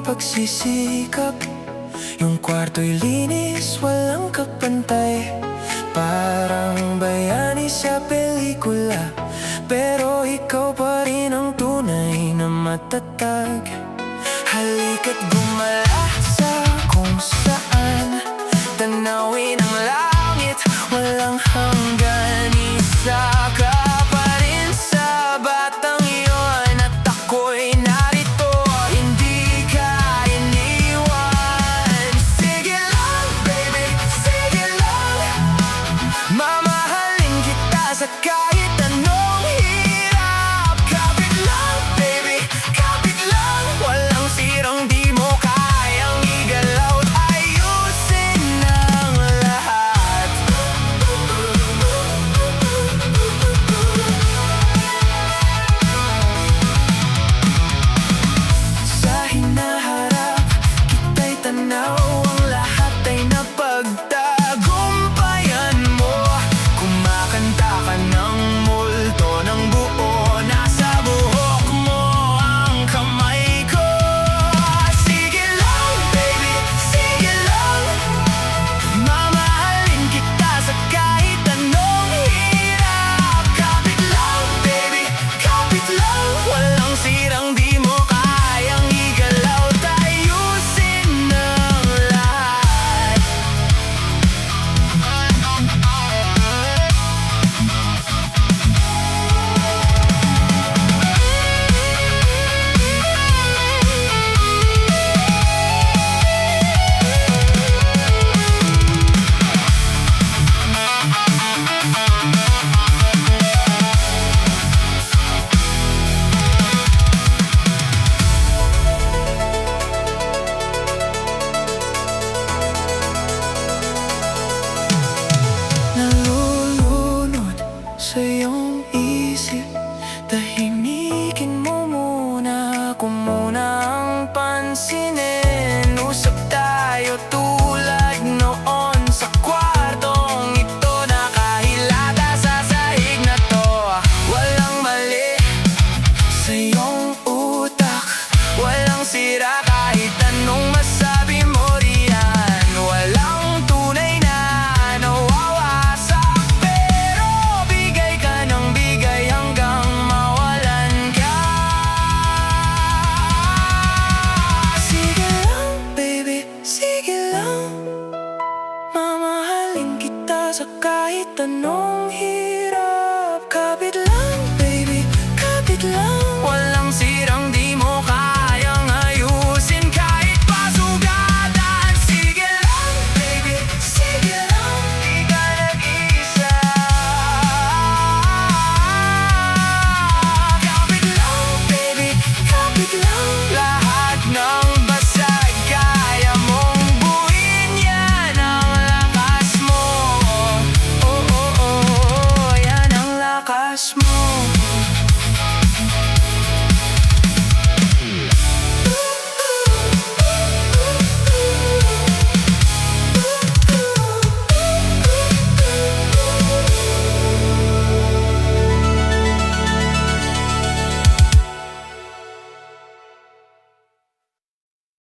pagsisikap. Yung kwarto'y linis, walang kapantay. Parang bayani sa pelikula, pero ikaw pa rin ang tunay na matatag. Halika't gumala sa kung saan, tanawin ang langit, walang hanggan. Isa ka pa rin sa batang iyon, at ako'y narito, hindi ka iniwan. Sige lang, baby, sige lang. Mamahalin kita sa kahit anong hirap. Kapit lang, baby, kapit lang. Walang sirang di mo kayang igalaw at ayusin ang lahat. Sa hinaharap, kita'y tanaw, ang lahat ay napagtagumpayan mo. Kumakanta ka ng multo ng buo, nasa buhok mo ang kamay ko. Sige lang, baby, sige lang. Mamahalin kita sa kahit anong hirap. Kapit lang, baby, kapit lang. Walang sirang di mo kayang igalaw at ayusin ang lahat. Nalulunod sa iyong isip, tahimikin mo muna, ako muna ang pansinin. Usap tayo tulad noon sa kwartong ito, nakahilata sa sahig na to. Walang mali sa iyong utak, walang sira kahit anong masabi mo riyan. Walang tunay na nawawasak, pero bigay ka ng bigay hanggang mawalan ka. Sige lang, baby, sige lang. Mamahalin kita sa kahit anong hirap.